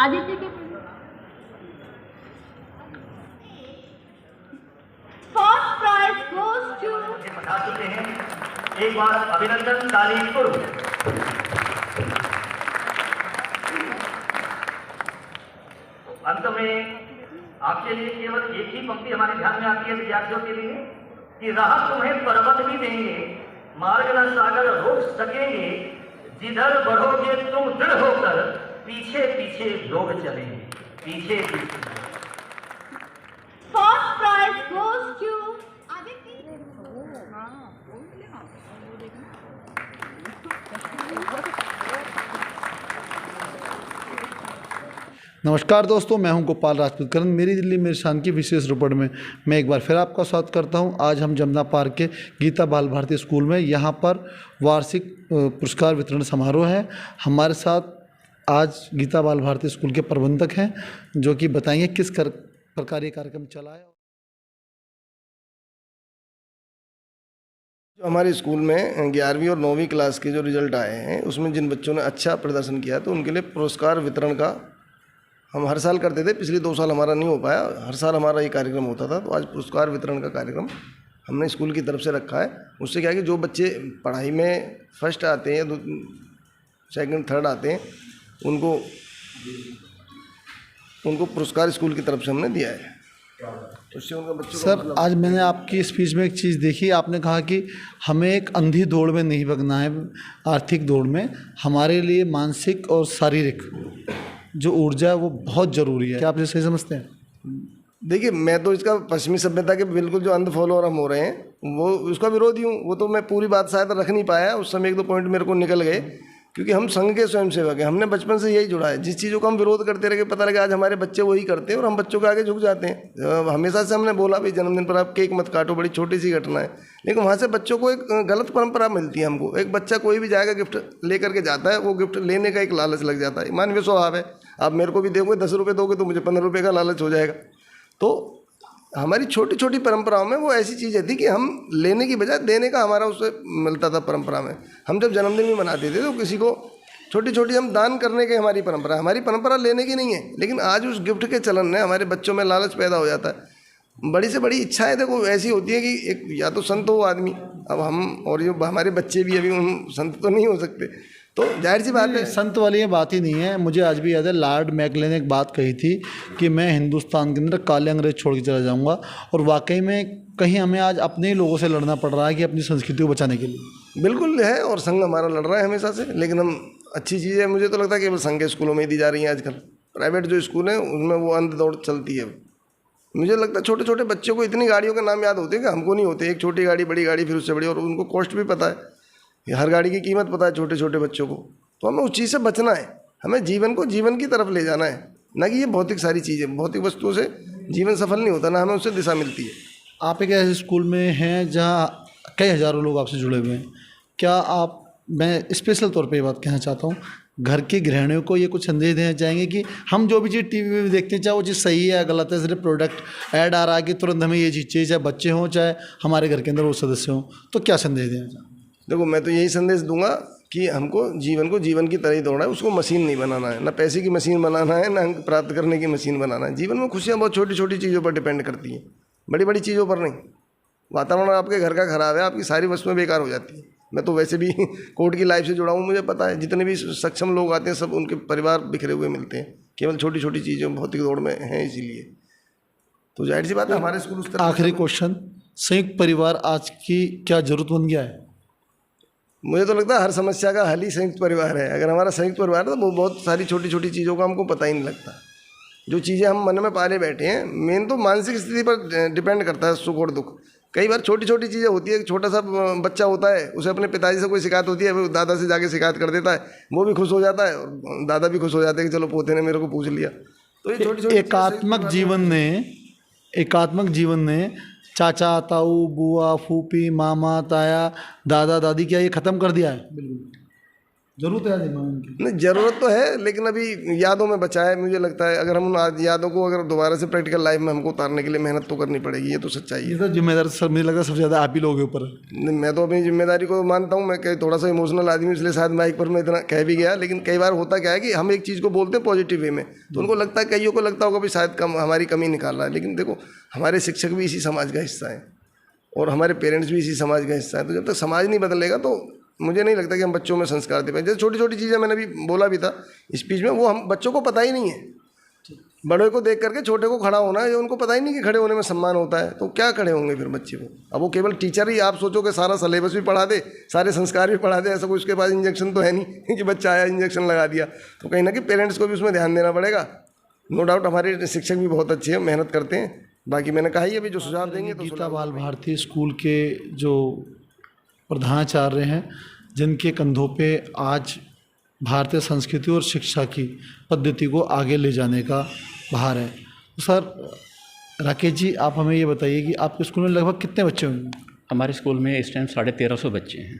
आदित्य के first prize goes to बता चुके हैं, एक बार अभिनंदन, ताली करो। अंत में आपके लिए केवल एक ही पंक्ति हमारे ध्यान में आती है विद्यार्थियों के लिए कि राह तुम्हें पर्वत भी देंगे, मार्ग न सागर रोक सकेंगे, जिधर बढ़ोगे तुम दृढ़ होकर, पीछे पीछे लोग चलेंगे, पीछे पीछे। First prize goes to Aditya. नमस्कार दोस्तों, मैं हूं गोपाल राजपूतकरण। मेरी दिल्ली मेरी शान की विशेष रिपोर्ट में मैं एक बार फिर आपका स्वागत करता हूं। आज हम जमुना पार्क के गीता बाल भारती स्कूल में यहां पर वार्षिक पुरस्कार वितरण समारोह है। हमारे साथ आज गीता बाल भारती स्कूल के प्रबंधक हैं जो कि बताएंगे किस प्रकार ये कार्यक्रम चला है। जो हमारे स्कूल में 11वीं और 9वीं क्लास के जो रिजल्ट आए हैं उसमें जिन बच्चों ने अच्छा प्रदर्शन किया तो उनके लिए पुरस्कार वितरण का हम हर साल करते थे। पिछले 2 साल हमारा नहीं हो पाया, हर साल हमारा ये कार्यक्रम होता था। तो आज पुरस्कार वितरण का कार्यक्रम हमने स्कूल की तरफ से रखा है। उससे क्या है कि जो बच्चे पढ़ाई में फर्स्ट आते हैं, सेकंड थर्ड आते हैं, उनको पुरस्कार स्कूल की तरफ से हमने दिया है। उससे उनका बच्चों सर, आज मैंने आपकी स्पीच में एक चीज़ देखी, आपने कहा कि हमें एक अंधी दौड़ में नहीं भागना है, आर्थिक दौड़ में। हमारे लिए मानसिक और शारीरिक जो ऊर्जा है वो बहुत ज़रूरी है। क्या आप ये सही समझते हैं? देखिए, मैं तो इसका पश्चिमी सभ्यता के बिल्कुल जो अंध फॉलोअर हम हो रहे हैं वो उसका विरोधी हूँ। वो तो मैं पूरी बात शायद रख नहीं पाया, उस समय 1-2 पॉइंट मेरे को निकल गए, क्योंकि हम संघ के स्वयंसेवक हैं। हमने बचपन से यही जुड़ा है। जिस चीज़ों को हम विरोध करते रहे, पता लगा आज हमारे बच्चे वही करते हैं और हम बच्चों के आगे झुक जाते हैं। हमेशा से हमने बोला भाई जन्मदिन पर आप केक मत काटो, बड़ी छोटी सी घटना है, लेकिन वहाँ से बच्चों को एक गलत परंपरा मिलती है। हमको एक बच्चा कोई भी जाएगा गिफ्ट लेकर के जाता है, वो गिफ्ट लेने का एक लालच लग जाता है। मानवीय स्वभाव है। आप मेरे को भी देखोगे 10 रुपये दोगे तो मुझे 15 रुपये का लालच हो जाएगा। तो हमारी छोटी छोटी परंपराओं में वो ऐसी चीज़ें थी कि हम लेने की बजाय देने का हमारा उससे मिलता था। परंपरा में हम जब जन्मदिन भी मनाते थे तो किसी को छोटी छोटी हम दान करने की हमारी परंपरा लेने की नहीं है। लेकिन आज उस गिफ्ट के चलन ने हमारे बच्चों में लालच पैदा हो जाता है। बड़ी से बड़ी इच्छाएं देखो ऐसी होती है कि एक या तो संत हो आदमी, अब हम और ये हमारे बच्चे भी अभी हम संत तो नहीं हो सकते, तो जाहिर सी बात है। संत वाली ये बात ही नहीं है। मुझे आज भी याद है, लॉर्ड मैकले ने एक बात कही थी कि मैं हिंदुस्तान के अंदर काले अंग्रेज छोड़ के चला जाऊंगा। और वाकई में कहीं हमें आज अपने ही लोगों से लड़ना पड़ रहा है कि अपनी संस्कृति को बचाने के लिए। बिल्कुल है, और संघ हमारा लड़ रहा है हमेशा से। लेकिन हम अच्छी चीज़ है, मुझे तो लगता है केवल संघ के स्कूलों में ही दी जा रही है आजकल। प्राइवेट जो स्कूल हैं उनमें वो अंध दौड़ चलती है। मुझे लगता है छोटे छोटे बच्चों को इतनी गाड़ियों के नाम याद होते हैं कि हमको नहीं होते। एक छोटी गाड़ी, बड़ी गाड़ी, फिर उससे बड़ी, और उनको कॉस्ट भी पता है, हर गाड़ी की कीमत पता है छोटे छोटे बच्चों को। तो हमें उस चीज़ से बचना है। हमें जीवन को जीवन की तरफ ले जाना है, ना कि ये भौतिक सारी चीज़ें। भौतिक वस्तुओं से जीवन सफल नहीं होता, ना हमें उससे दिशा मिलती है। आप एक ऐसे स्कूल में हैं जहाँ कई हज़ारों लोग आपसे जुड़े हुए हैं। क्या आप, मैं स्पेशल तौर पे ये बात कहना चाहता हूँ, घर की गृहिणियों को ये कुछ संदेश देना चाहेंगे कि हम जो भी चीज़ टीवी में देखते हैं, चाहे वो चीज़ सही है या गलत है, सिर्फ प्रोडक्ट ऐड आ रहा है कि तुरंत हमें ये चीज़ चाहिए, चाहे बच्चे हों चाहे हमारे घर के अंदर वो सदस्य हों, तो क्या संदेश देना चाहेंगे? देखो, मैं तो यही संदेश दूंगा कि हमको जीवन को जीवन की तरह ही दौड़ना है। उसको मशीन नहीं बनाना है, ना पैसे की मशीन बनाना है, ना अंक प्राप्त करने की मशीन बनाना है। जीवन में खुशियाँ बहुत छोटी छोटी चीज़ों पर डिपेंड करती हैं, बड़ी बड़ी चीज़ों पर नहीं। वातावरण आपके घर का खराब है, आपकी सारी वस्तुएं बेकार हो जाती हैं। मैं तो वैसे भी कोर्ट की लाइफ से जुड़ा हूँ, मुझे पता है जितने भी सक्षम लोग आते हैं सब उनके परिवार बिखरे हुए मिलते हैं, केवल छोटी छोटी चीज़ों भौतिक दौड़ में हैं। इसीलिए तो जाहिर सी बात है हमारे स्कूल उस तरह। आखिरी क्वेश्चन, संयुक्त परिवार आज की क्या ज़रूरत बन गया है? मुझे तो लगता है हर समस्या का हल ही संयुक्त परिवार है। अगर हमारा संयुक्त परिवार है तो बहुत सारी छोटी छोटी चीज़ों का हमको पता ही नहीं लगता। जो चीज़ें हम मन में पाले बैठे हैं, मेन तो मानसिक स्थिति पर डिपेंड करता है, सुख और दुख। कई बार छोटी छोटी चीज़ें होती है, छोटा सा बच्चा होता है, उसे अपने पिताजी से कोई शिकायत होती है, वो दादा से जाके शिकायत कर देता है, वो भी खुश हो जाता है और दादा भी खुश हो जाते हैं कि चलो पोते ने मेरे को पूछ लिया। तो ये छोटी छोटी एकात्मक जीवन ने चाचा, ताऊ, बुआ, फूफी, मामा, ताया, दादा, दादी, क्या ये ख़त्म कर दिया है? बिल्कुल। जरूरत है दिमाग उनकी। नहीं, ज़रूरत तो है, लेकिन अभी यादों में बचा है। मुझे लगता है अगर हम उन यादों को अगर दोबारा से प्रैक्टिकल लाइफ में हमको उतारने के लिए मेहनत तो करनी पड़ेगी, ये तो सच्चाई है। ये तो जिम्मेदारी सर मुझे लगा सबसे ज़्यादा आप ही लोगों के ऊपर है। नहीं, मैं तो अपनी जिम्मेदारी को मानता हूँ। मैं थोड़ा सा इमोशनल आदमी, इसलिए शायद माइक पर मैं इतना कह भी गया। लेकिन कई बार होता क्या है कि हम एक चीज़ को बोलते हैं पॉजिटिव वे में, तो उनको लगता है, कईयों को लगता होगा भी शायद हमारी कमी निकाल रहा है। लेकिन देखो, हमारे शिक्षक भी इसी समाज का हिस्सा है और हमारे पेरेंट्स भी इसी समाज का हिस्सा है। तो जब तक समाज नहीं बदलेगा तो मुझे नहीं लगता कि हम बच्चों में संस्कार दे पाए। जैसे छोटी छोटी चीज़ें मैंने अभी बोला भी था स्पीच में, वो हम बच्चों को पता ही नहीं है। बड़े को देख करके छोटे को खड़ा होना है, ये उनको पता ही नहीं कि खड़े होने में सम्मान होता है। तो क्या खड़े होंगे फिर बच्चे को? अब वो केवल टीचर ही, आप सोचो कि सारा सिलेबस भी पढ़ा दे, सारे संस्कार भी पढ़ा दे, ऐसा कोई उसके पास इंजेक्शन तो है नहीं कि बच्चा आया इंजेक्शन लगा दिया। तो कहीं ना कहीं पेरेंट्स को भी उसमें ध्यान देना पड़ेगा। नो डाउट हमारे शिक्षक भी बहुत अच्छे हैं, मेहनत करते हैं। बाकी मैंने कहा ही अभी जो सुझाव देंगे तो गीता बाल भारती स्कूल के जो प्रधानाचार्य हैं, जिनके कंधों पे आज भारतीय संस्कृति और शिक्षा की पद्धति को आगे ले जाने का भार है। तो सर राकेश जी, आप हमें ये बताइए कि आपके स्कूल में लगभग कितने बच्चे होंगे? हमारे स्कूल में इस टाइम 1350 बच्चे हैं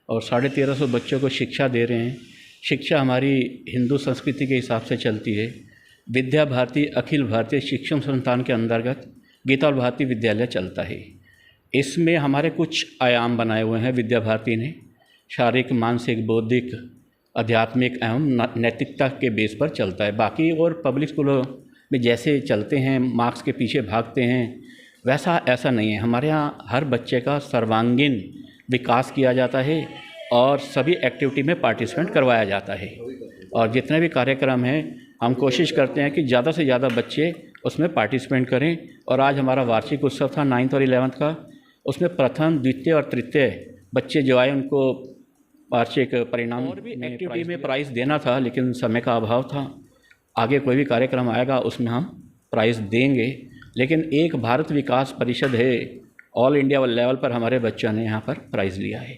और 1350 बच्चों को शिक्षा दे रहे हैं। शिक्षा हमारी हिंदू संस्कृति के हिसाब से चलती है। विद्या भारती अखिल भारतीय शिक्षण संस्थान के अंतर्गत गीता भारती विद्यालय चलता है। इसमें हमारे कुछ आयाम बनाए हुए हैं विद्या भारती ने। शारीरिक, मानसिक, बौद्धिक, आध्यात्मिक एवं नैतिकता के बेस पर चलता है। बाकी और पब्लिक स्कूलों में जैसे चलते हैं, मार्क्स के पीछे भागते हैं, वैसा ऐसा नहीं है। हमारे यहाँ हर बच्चे का सर्वांगीण विकास किया जाता है और सभी एक्टिविटी में पार्टिसिपेट करवाया जाता है। और जितने भी कार्यक्रम हैं, हम कोशिश करते हैं कि ज़्यादा से ज़्यादा बच्चे उसमें पार्टिसिपेट करें। और आज हमारा वार्षिक उत्सव था 9th और 11th का, उसमें प्रथम, द्वितीय और तृतीय बच्चे जो आए उनको वार्षिक परिणाम और भी एक्टिविटी में प्राइज़ देना था, लेकिन समय का अभाव था। आगे कोई भी कार्यक्रम आएगा उसमें हम प्राइज़ देंगे। लेकिन एक भारत विकास परिषद है, ऑल इंडिया लेवल पर हमारे बच्चों ने यहाँ पर प्राइज़ लिया है।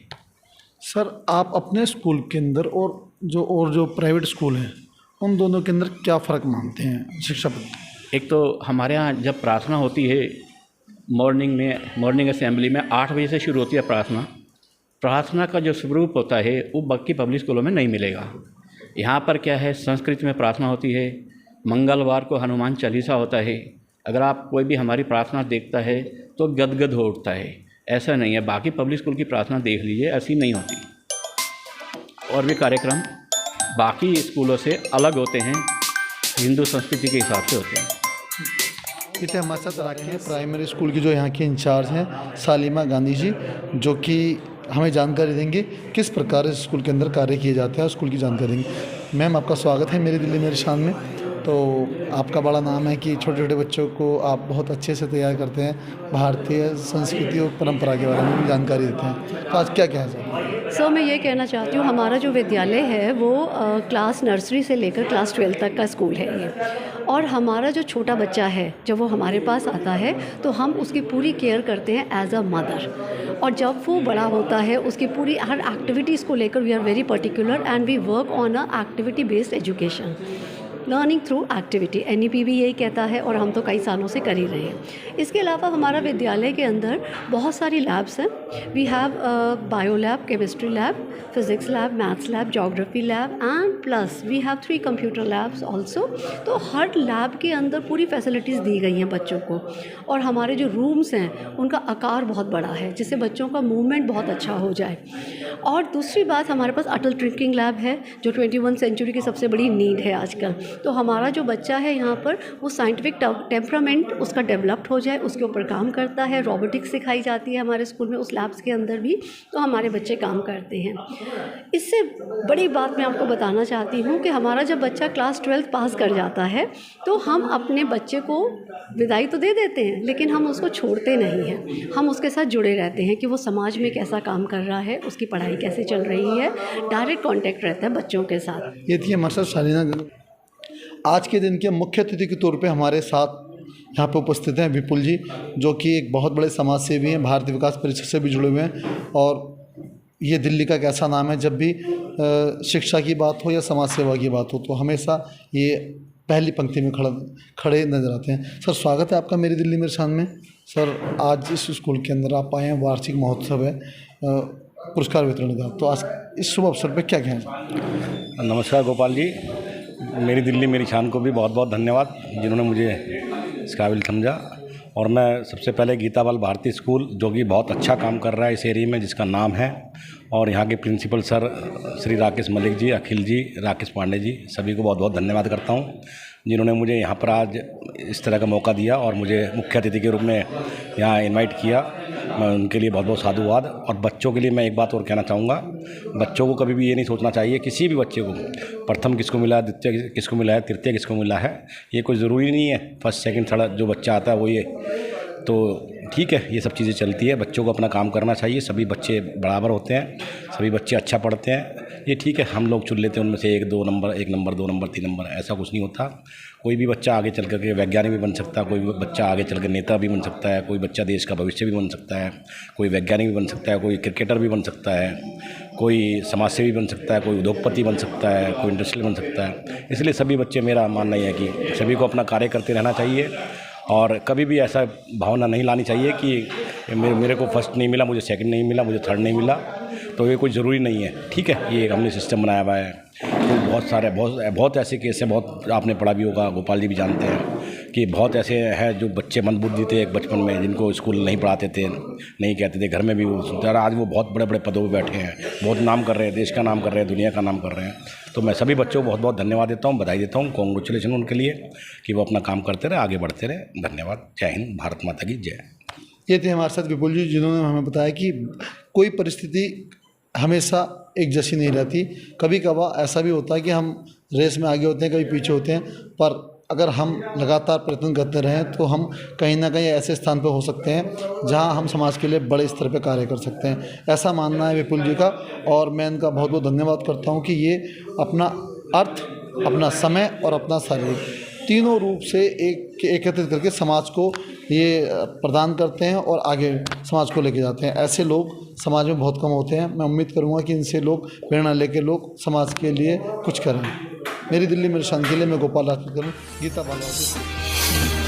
सर आप अपने स्कूल के अंदर और जो प्राइवेट स्कूल हैं, उन दोनों के अंदर क्या फ़र्क मानते हैं शिक्षा पद्धति? एक तो हमारे यहाँ जब प्रार्थना होती है मॉर्निंग असेंबली में 8 बजे से शुरू होती है प्रार्थना का जो स्वरूप होता है वो बाकी पब्लिक स्कूलों में नहीं मिलेगा। यहाँ पर क्या है, संस्कृत में प्रार्थना होती है। मंगलवार को हनुमान चालीसा होता है। अगर आप कोई भी हमारी प्रार्थना देखता है तो गदगद हो उठता है। ऐसा नहीं है, बाकी पब्लिक स्कूल की प्रार्थना देख लीजिए, ऐसी नहीं होती। और भी कार्यक्रम बाकी स्कूलों से अलग होते हैं, हिंदू संस्कृति के हिसाब से होते हैं। इतने हमारे साथ रखे हैं प्राइमरी स्कूल की जो यहाँ की इंचार्ज हैं सालिमा गांधी जी, जो कि हमें जानकारी देंगे किस प्रकार इस स्कूल के अंदर कार्य किए जाते हैं और स्कूल की जानकारी देंगे। मैम आपका स्वागत है मेरी दिल्ली मेरी शान में। तो आपका बड़ा नाम है कि छोटे छोटे बच्चों को आप बहुत अच्छे से तैयार करते हैं, भारतीय संस्कृति और परंपरा के बारे में भी जानकारी देते हैं। तो आज क्या कहना चाहिए? सर मैं ये कहना चाहती हूँ, हमारा जो विद्यालय है वो क्लास नर्सरी से लेकर क्लास 12 तक का स्कूल है ये। और हमारा जो छोटा बच्चा है जब वो हमारे पास आता है तो हम उसकी पूरी केयर करते हैं एज अ मदर। और जब वो बड़ा होता है उसकी पूरी हर एक्टिविटीज़ को लेकर we are very particular and we work on a activity based education, learning through activity. NEP भी यही कहता है और हम तो कई सालों से कर ही रहे हैं। इसके अलावा हमारा विद्यालय के अंदर बहुत सारी लैब्स हैं। We have bio lab, chemistry lab, physics lab, maths lab, geography lab and plus we have 3 computer labs also. तो हर लैब के अंदर पूरी फैसिलिटीज़ दी गई हैं बच्चों को। और हमारे जो रूम्स हैं उनका आकार बहुत बड़ा है जिससे बच्चों का मूवमेंट बहुत अच्छा हो जाए। और दूसरी बात, हमारे पास अटल ड्रिंकिंग लैब है जो 21वीं सेंचुरी की सबसे बड़ी नीड है आजकल। तो हमारा जो बच्चा है यहाँ पर वो साइंटिफिक टेम्परामेंट उसका डेवलप्ड हो जाए, उसके ऊपर काम करता है। रोबोटिक्स सिखाई जाती है हमारे स्कूल में उस लैब्स के अंदर भी, तो हमारे बच्चे काम करते हैं। इससे बड़ी बात मैं आपको बताना चाहती हूँ कि हमारा जब बच्चा क्लास 12 पास कर जाता है तो हम अपने बच्चे को विदाई तो दे देते हैं, लेकिन हम उसको छोड़ते नहीं हैं। हम उसके साथ जुड़े रहते हैं कि वो समाज में कैसा काम कर रहा है, उसकी पढ़ाई कैसे चल रही है। डायरेक्ट कॉन्टैक्ट रहता है बच्चों के साथ। ये थी हमारे साथ सालिना। आज के दिन के मुख्य अतिथि के तौर पे हमारे साथ यहाँ पे उपस्थित हैं विपुल जी, जो कि एक बहुत बड़े समाज सेवी हैं, भारतीय विकास परिषद से भी जुड़े हुए हैं। और ये दिल्ली का एक ऐसा नाम है, जब भी शिक्षा की बात हो या समाज सेवा की बात हो तो हमेशा ये पहली पंक्ति में खड़े नजर आते हैं। सर स्वागत है आपका मेरी दिल्ली मेरे शान में। सर आज इस स्कूल के अंदर आप आए हैं, वार्षिक महोत्सव है, पुरस्कार वितरण का। तो आज इस शुभ अवसर पर क्या कहें? नमस्कार गोपाल जी, मेरी दिल्ली मेरी शान को भी बहुत बहुत धन्यवाद जिन्होंने मुझे इस काबिल समझा। और मैं सबसे पहले गीता बाल भारती स्कूल, जो कि बहुत अच्छा काम कर रहा है इस एरिया में, जिसका नाम है, और यहाँ के प्रिंसिपल सर श्री राकेश मलिक जी, अखिल जी, राकेश पांडे जी, सभी को बहुत बहुत धन्यवाद करता हूँ जिन्होंने मुझे यहाँ पर आज इस तरह का मौका दिया और मुझे मुख्य अतिथि के रूप में यहाँ इनवाइट किया। मैं उनके लिए बहुत बहुत साधुवाद। और बच्चों के लिए मैं एक बात और कहना चाहूँगा, बच्चों को कभी भी ये नहीं सोचना चाहिए, किसी भी बच्चे को प्रथम किसको मिला, द्वितीय किसको मिला है, तृतीय किसको मिला है, ये कोई ज़रूरी नहीं है। फर्स्ट सेकंड थर्ड जो बच्चा आता है वो ये, तो ठीक है, ये सब चीज़ें चलती है। बच्चों को अपना काम करना चाहिए, सभी बच्चे बराबर होते हैं, सभी बच्चे अच्छा पढ़ते हैं। ये ठीक है, हम लोग चुन लेते हैं उनमें से 1 नंबर 2 नंबर 3 नंबर, ऐसा कुछ नहीं होता। कोई भी बच्चा आगे चल करके वैज्ञानिक भी बन सकता है, कोई बच्चा आगे चल कर नेता भी बन सकता है, कोई बच्चा देश का भविष्य भी बन सकता है, कोई वैज्ञानिक भी बन सकता है, कोई क्रिकेटर भी बन सकता है, कोई समाज सेवी बन सकता है, कोई उद्योगपति बन सकता है, कोई इंडस्ट्रियल बन सकता है। इसलिए सभी बच्चे, मेरा मानना ये है कि सभी को अपना कार्य करते रहना चाहिए और कभी भी ऐसा भावना नहीं लानी चाहिए कि मेरे को फर्स्ट नहीं मिला, मुझे सेकंड नहीं मिला, मुझे थर्ड नहीं मिला, तो ये कोई ज़रूरी नहीं है। ठीक है, ये हमने सिस्टम बनाया हुआ है। तो बहुत ऐसे केस हैं, बहुत आपने पढ़ा भी होगा, गोपाल जी भी जानते हैं कि बहुत ऐसे हैं जो बच्चे मंदबुद्धि थे एक बचपन में, जिनको स्कूल नहीं पढ़ाते थे, नहीं कहते थे, घर में भी वो सुनते, और आज वो बहुत बड़े बड़े पदों पर बैठे हैं, बहुत नाम कर रहे हैं, देश का नाम कर रहे हैं, दुनिया का नाम कर रहे हैं। तो मैं सभी बच्चों को बहुत बहुत धन्यवाद देता हूँ, बधाई देता हूँ, कॉन्ग्रेचुलेशन उनके लिए कि वो अपना काम करते रहे, आगे बढ़ते रहे। धन्यवाद। जय हिंद, भारत माता की जय। ये थे हमारे साथ विपुल जी, जिन्होंने हमें बताया कि कोई परिस्थिति हमेशा एक जैसी नहीं रहती। कभी कभार ऐसा भी होता है कि हम रेस में आगे होते हैं, कभी पीछे होते हैं, पर अगर हम लगातार प्रयत्न करते रहें तो हम कहीं ना कहीं ऐसे स्थान पर हो सकते हैं जहां हम समाज के लिए बड़े स्तर पर कार्य कर सकते हैं। ऐसा मानना है विपुल जी का, और मैं इनका बहुत बहुत धन्यवाद करता हूं कि ये अपना अर्थ, अपना समय और अपना शरीर तीनों रूप से एकत्रित करके समाज को ये प्रदान करते हैं और आगे समाज को लेके जाते हैं। ऐसे लोग समाज में बहुत कम होते हैं। मैं उम्मीद करूंगा कि इनसे लोग प्रेरणा लेके लोग समाज के लिए कुछ करें। मेरी दिल्ली मेरी शान के लिए मैं गोपाल राजपूत, गीता बाल भारती।